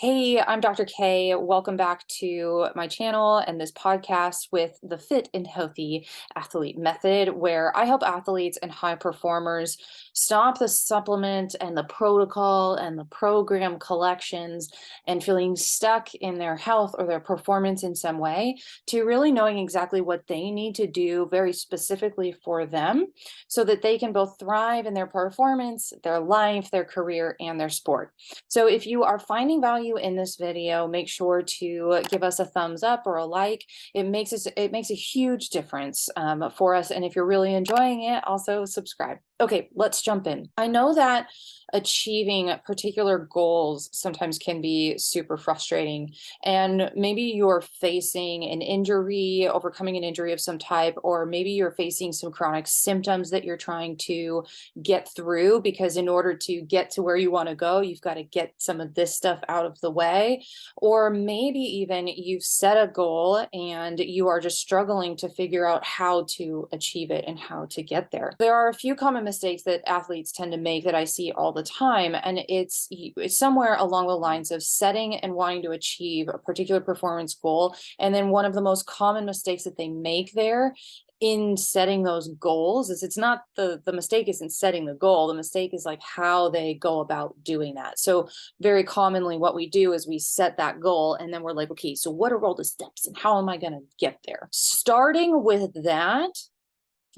Hey, I'm Dr. K. Welcome back to my channel and this podcast with the Fit and Healthy Athlete Method, where I help athletes and high performers stop the supplement and the protocol and the program collections and feeling stuck in their health or their performance in some way to really knowing exactly what they need to do very specifically for them so that they can both thrive in their performance, their life, their career, and their sport. So if you are finding value in this video, make sure to give us a thumbs up or a like. It makes a huge difference for us. And if you're really enjoying it, also subscribe. Okay, let's jump in. I know that achieving particular goals sometimes can be super frustrating. And maybe you're facing an injury, overcoming an injury of some type, or maybe you're facing some chronic symptoms that you're trying to get through, because in order to get to where you want to go, you've got to get some of this stuff out of the way. Or maybe even you've set a goal and you are just struggling to figure out how to achieve it and how to get there. There are a few common mistakes that athletes tend to make that I see all the time, and it's somewhere along the lines of setting and wanting to achieve a particular performance goal. And then one of the most common mistakes that they make there in setting those goals is it's not the mistake isn't setting the goal. The mistake is like how they go about doing that. So very commonly what we do is we set that goal and then we're like, okay, so what are all the steps and how am I going to get there? Starting with that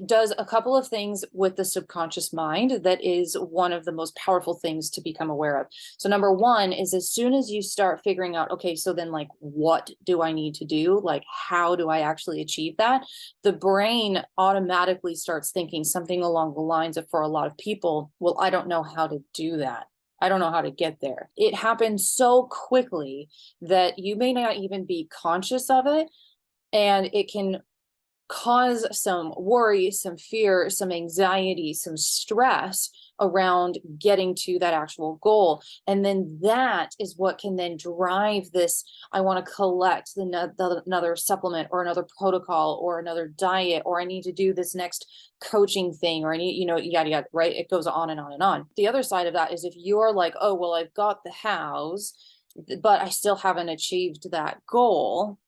does a couple of things with the subconscious mind that is one of the most powerful things to become aware of. So number one is, as soon as you start figuring out, okay, so then like, what do I need to do? Like, how do I actually achieve that? The brain automatically starts thinking something along the lines of, for a lot of people, well, I don't know how to do that. I don't know how to get there. It happens so quickly that you may not even be conscious of it, and it can cause some worry, some fear, some anxiety, some stress around getting to that actual goal. And then that is what can then drive this, I want to collect another supplement or another protocol or another diet, or I need to do this next coaching thing, or I need, yada, yada, right? It goes on and on and on. The other side of that is if you're like, oh, well, I've got the hows, but I still haven't achieved that goal.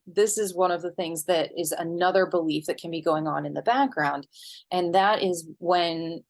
This is one of the things that is another belief that can be going on in the background. And that is when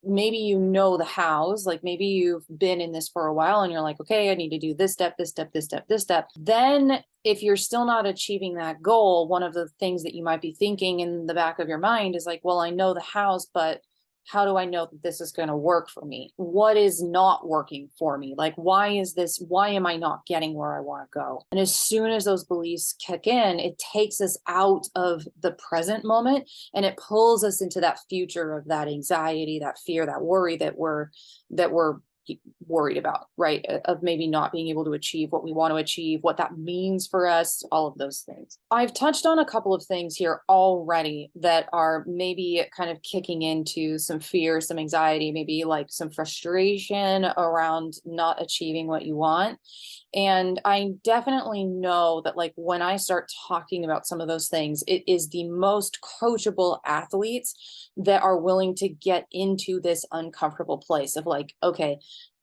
maybe you know the hows, like maybe you've been in this for a while and you're like, okay, I need to do this step, this step, this step, this step. Then if you're still not achieving that goal, one of the things that you might be thinking in the back of your mind is like, well, I know the hows, but how do I know that this is going to work for me? What is not working for me? Like, why am I not getting where I want to go? And as soon as those beliefs kick in, it takes us out of the present moment and it pulls us into that future of that anxiety, that fear, that worry that we're worried about, right? Of maybe not being able to achieve what we want to achieve, what that means for us, all of those things. I've touched on a couple of things here already that are maybe kind of kicking into some fear, some anxiety, maybe like some frustration around not achieving what you want. And I definitely know that, like, when I start talking about some of those things, it is the most coachable athletes that are willing to get into this uncomfortable place of like, okay,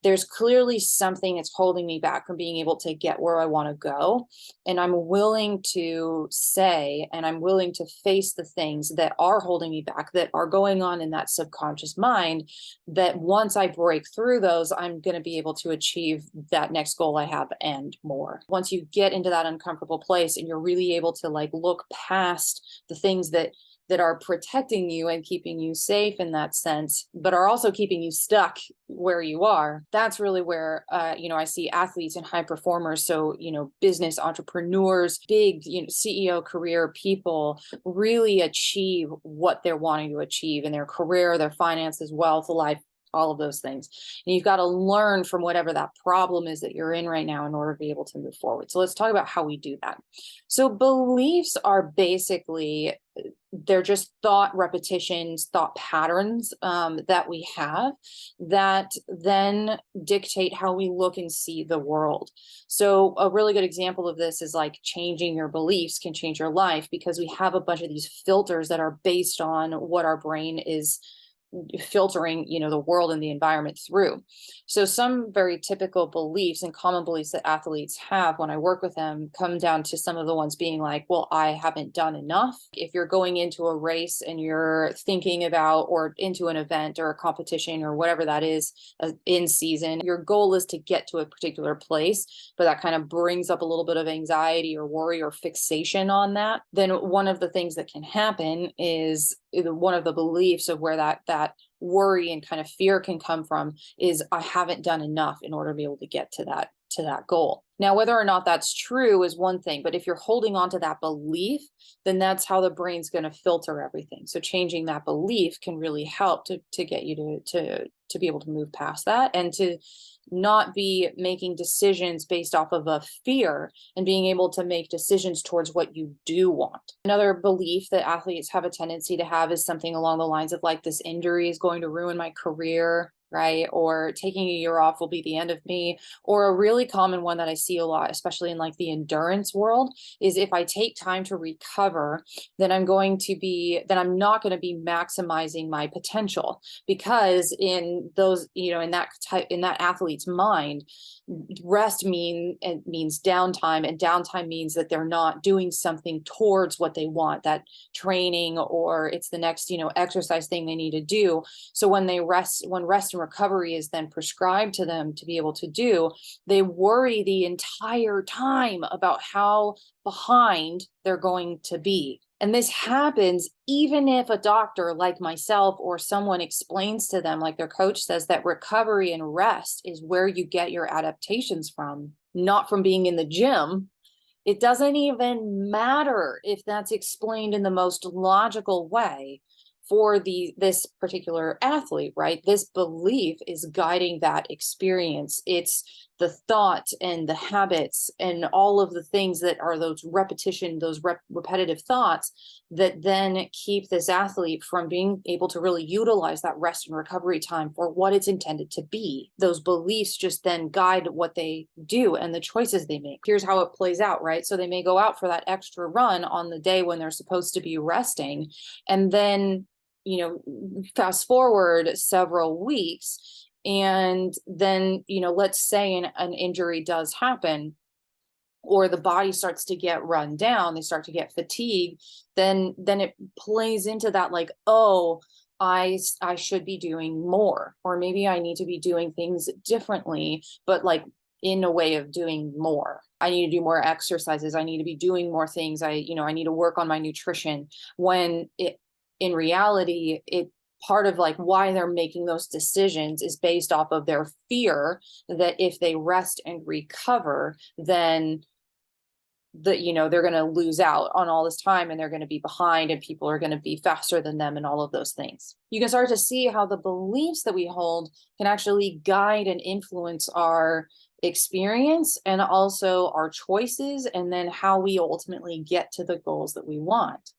there's clearly something that's holding me back from being able to get where I want to go. And I'm willing to say, and I'm willing to face the things that are holding me back, that are going on in that subconscious mind, that once I break through those, I'm going to be able to achieve that next goal I have and more. Once you get into that uncomfortable place and you're really able to like look past the things that are protecting you and keeping you safe in that sense, but are also keeping you stuck where you are. That's really where, I see athletes and high performers. So, business entrepreneurs, big, CEO career people really achieve what they're wanting to achieve in their career, their finances, wealth, life, all of those things. And you've got to learn from whatever that problem is that you're in right now in order to be able to move forward. So let's talk about how we do that. So beliefs are basically, they're just thought repetitions, thought patterns that we have that then dictate how we look and see the world. So a really good example of this is like changing your beliefs can change your life, because we have a bunch of these filters that are based on what our brain is filtering, the world and the environment through. So some very typical beliefs and common beliefs that athletes have when I work with them come down to some of the ones being like, well, I haven't done enough. If you're going into a race and you're thinking about, or into an event or a competition or whatever that is in season, your goal is to get to a particular place, but that kind of brings up a little bit of anxiety or worry or fixation on that, then one of the things that can happen is one of the beliefs of where that worry and kind of fear can come from is I haven't done enough in order to be able to get to that goal. Now, whether or not that's true is one thing, but if you're holding on to that belief, then that's how the brain's going to filter everything. So changing that belief can really help to get you to be able to move past that and to not be making decisions based off of a fear and being able to make decisions towards what you do want. Another belief that athletes have a tendency to have is something along the lines of like, this injury is going to ruin my career, right? Or taking a year off will be the end of me. Or a really common one that I see a lot, especially in like the endurance world, is if I take time to recover, then I'm not going to be maximizing my potential, because in those, in that athlete's mind, rest means downtime, and downtime means that they're not doing something towards what they want, that training, or it's the next, exercise thing they need to do. So when rest and recovery is then prescribed to them to be able to do, they worry the entire time about how behind they're going to be. And this happens even if a doctor like myself or someone explains to them, like their coach says, that recovery and rest is where you get your adaptations from, not from being in the gym. It doesn't even matter if that's explained in the most logical way for this particular athlete, right? This belief is guiding that experience. It's the thought and the habits and all of the things that are those repetitive thoughts that then keep this athlete from being able to really utilize that rest and recovery time for what it's intended to be. Those beliefs just then guide what they do and the choices they make. Here's how it plays out, right? So they may go out for that extra run on the day when they're supposed to be resting, and then fast forward several weeks, and then, let's say an injury does happen, or the body starts to get run down, they start to get fatigued, then it plays into that, like, oh, I should be doing more, or maybe I need to be doing things differently, but like in a way of doing more. I need to do more exercises. I need to be doing more things. I need to work on my nutrition, when in reality, part of like why they're making those decisions is based off of their fear that if they rest and recover, then they're going to lose out on all this time, and they're going to be behind, and people are going to be faster than them, and all of those things. You can start to see how the beliefs that we hold can actually guide and influence our experience and also our choices, and then how we ultimately get to the goals that we want.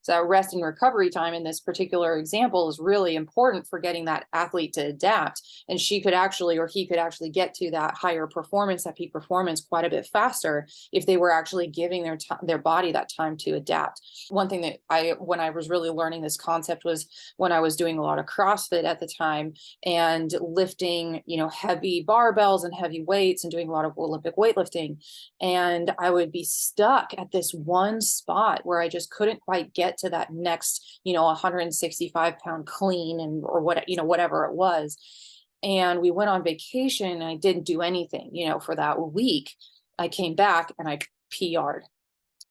So rest and recovery time in this particular example is really important for getting that athlete to adapt. And she could actually, or he could actually get to that higher performance, that peak performance, quite a bit faster if they were actually giving their body that time to adapt. One thing that when I was really learning this concept was when I was doing a lot of CrossFit at the time and lifting, heavy barbells and heavy weights and doing a lot of Olympic weightlifting. And I would be stuck at this one spot where I just couldn't quite get to that next, 165-pound clean or whatever it was. And we went on vacation and I didn't do anything, for that week. I came back and I PR'd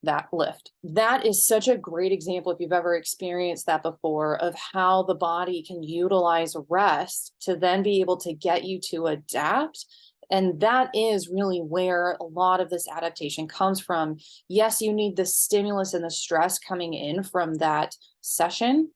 that lift. That is such a great example, if you've ever experienced that before, of how the body can utilize rest to then be able to get you to adapt. And that is really where a lot of this adaptation comes from. Yes, you need the stimulus and the stress coming in from that session.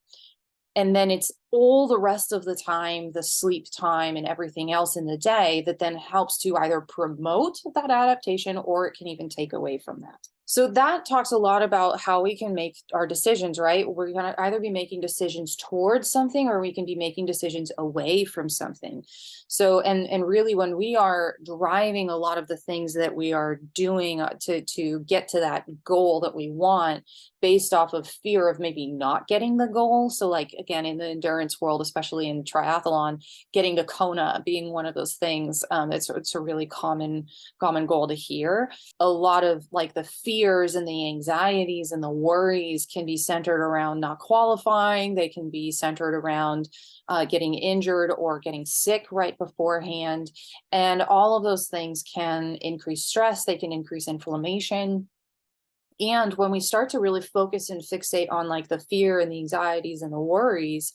And then it's all the rest of the time, the sleep time and everything else in the day that then helps to either promote that adaptation, or it can even take away from that. So that talks a lot about how we can make our decisions, right? We're going to either be making decisions towards something, or we can be making decisions away from something. So, and really when we are driving a lot of the things that we are doing to get to that goal that we want, based off of fear of maybe not getting the goal. So like, again, in the endurance world, especially in triathlon, getting to Kona being one of those things. It's a really common goal to hear. A lot of like the fears and the anxieties and the worries can be centered around not qualifying. They can be centered around getting injured or getting sick right beforehand. And all of those things can increase stress. They can increase inflammation. And when we start to really focus and fixate on like the fear and the anxieties and the worries,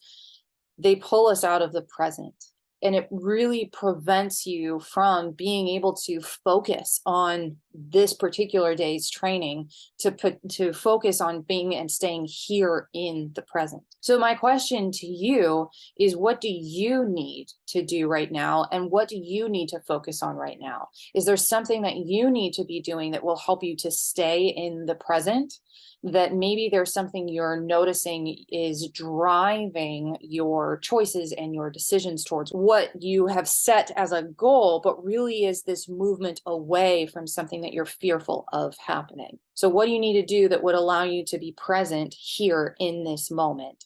they pull us out of the present. And it really prevents you from being able to focus on this particular day's training, to focus on being and staying here in the present. So my question to you is, what do you need to do right now? And what do you need to focus on right now? Is there something that you need to be doing that will help you to stay in the present? That maybe there's something you're noticing is driving your choices and your decisions towards what you have set as a goal, but really is this movement away from something that you're fearful of happening. So what do you need to do that would allow you to be present here in this moment,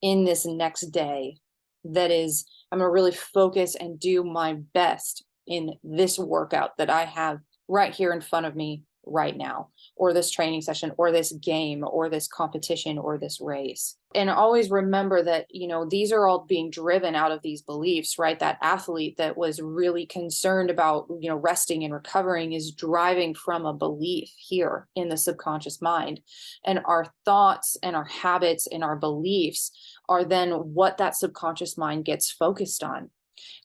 in this next day? That is, I'm going to really focus and do my best in this workout that I have right here in front of me right now, or this training session, or this game, or this competition, or this race. And always remember that, these are all being driven out of these beliefs, right? That athlete that was really concerned about, resting and recovering is driving from a belief here in the subconscious mind. And our thoughts and our habits and our beliefs are then what that subconscious mind gets focused on.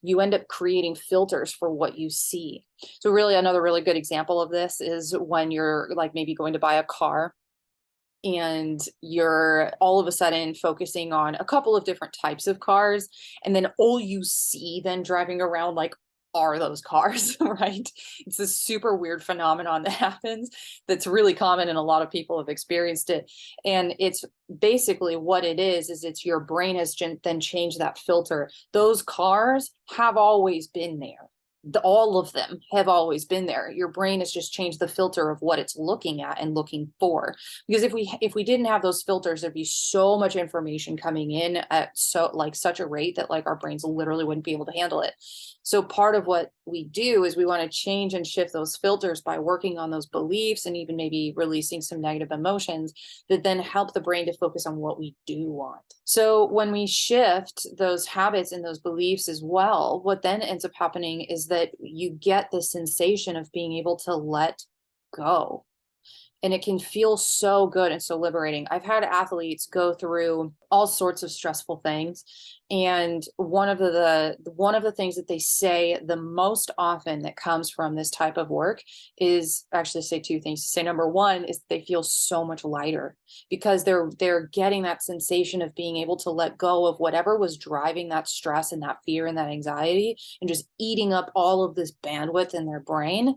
You end up creating filters for what you see. So really, another really good example of this is when you're like maybe going to buy a car, and you're all of a sudden focusing on a couple of different types of cars, and then all you see then driving around like are those cars, right? It's this super weird phenomenon that happens that's really common, and a lot of people have experienced it. And it's basically what it is it's your brain has then changed that filter. Those cars have always been there. All of them have always been there. Your brain has just changed the filter of what it's looking at and looking for. Because if we didn't have those filters, there'd be so much information coming in at such a rate that like our brains literally wouldn't be able to handle it. So part of what we do is we want to change and shift those filters by working on those beliefs, and even maybe releasing some negative emotions that then help the brain to focus on what we do want. So when we shift those habits and those beliefs as well, what then ends up happening is that you get the sensation of being able to let go. And it can feel so good and so liberating. I've had athletes go through all sorts of stressful things. And one of the things that they say the most often that comes from this type of work is, actually say two things. Say number one is they feel so much lighter, because they're getting that sensation of being able to let go of whatever was driving that stress and that fear and that anxiety, and just eating up all of this bandwidth in their brain.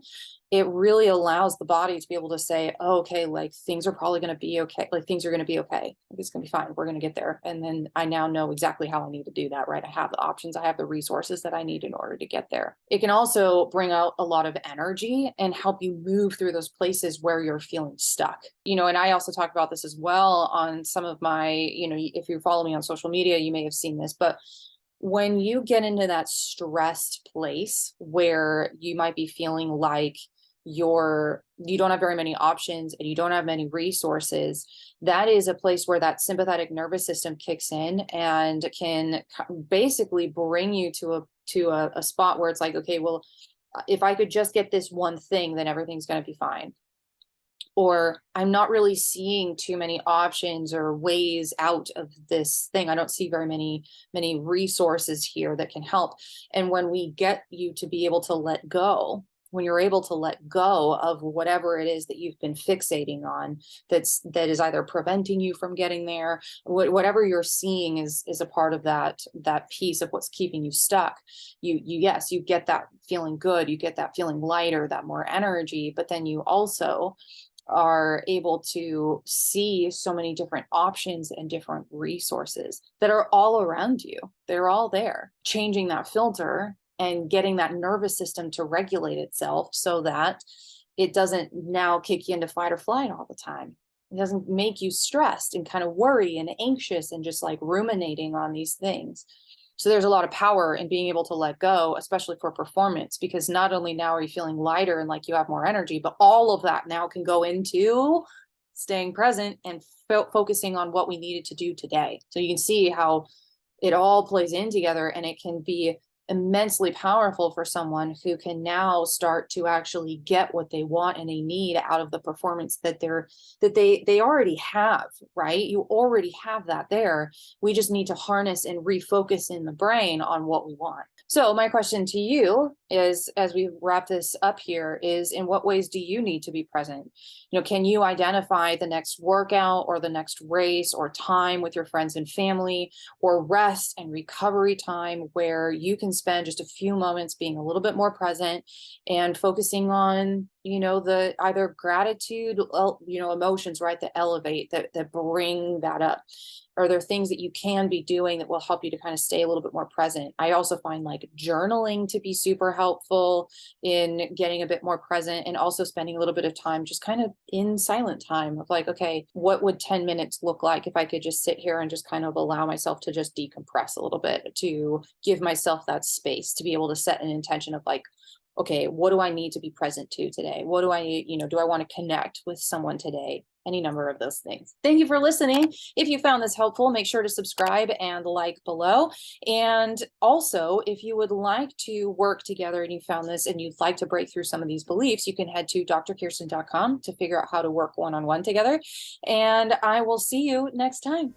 It really allows the body to be able to say, oh, okay, like things are probably going to be okay. Like things are going to be okay. It's going to be fine. We're going to get there. And then I now know exactly how I need to do that, right? I have the options. I have the resources that I need in order to get there. It can also bring out a lot of energy and help you move through those places where you're feeling stuck. And I also talk about this as well on some of my, if you follow me on social media, you may have seen this, but when you get into that stressed place where you might be feeling like you don't have very many options and you don't have many resources, that is a place where that sympathetic nervous system kicks in and can basically bring you to a spot where it's like, okay, well, if I could just get this one thing, then everything's going to be fine. Or I'm not really seeing too many options or ways out of this thing. I don't see very many resources here that can help. And when we get you to be able to let go, when you're able to let go of whatever it is that you've been fixating on, that is either preventing you from getting there, whatever you're seeing is a part of that piece of what's keeping you stuck. You get that feeling good, you get that feeling lighter, that more energy, but then you also are able to see so many different options and different resources that are all around you. They're all there. Changing that filter and getting that nervous system to regulate itself so that it doesn't now kick you into fight or flight all the time. It doesn't make you stressed and kind of worry and anxious and just like ruminating on these things. So there's a lot of power in being able to let go, especially for performance, because not only now are you feeling lighter and like you have more energy, but all of that now can go into staying present and focusing on what we needed to do today. So you can see how it all plays in together, and it can be immensely powerful for someone who can now start to actually get what they want and they need out of the performance that they already have, right? You already have that there. We just need to harness and refocus in the brain on what we want. So my question to you is, as we wrap this up here, is in what ways do you need to be present? Can you identify the next workout or the next race or time with your friends and family, or rest and recovery time where you can spend just a few moments being a little bit more present and focusing on, the either gratitude, emotions, right, that elevate, that bring that up? Are there things that you can be doing that will help you to kind of stay a little bit more present? I also find like journaling to be super helpful in getting a bit more present, and also spending a little bit of time just kind of in silent time of like, okay, what would 10 minutes look like if I could just sit here and just kind of allow myself to just decompress a little bit, to give myself that space to be able to set an intention of like, okay, what do I need to be present to today? What do I need, do I want to connect with someone today? Any number of those things. Thank you for listening. If you found this helpful, make sure to subscribe and like below. And also, if you would like to work together and you found this and you'd like to break through some of these beliefs, you can head to drkirstin.com to figure out how to work one-on-one together. And I will see you next time.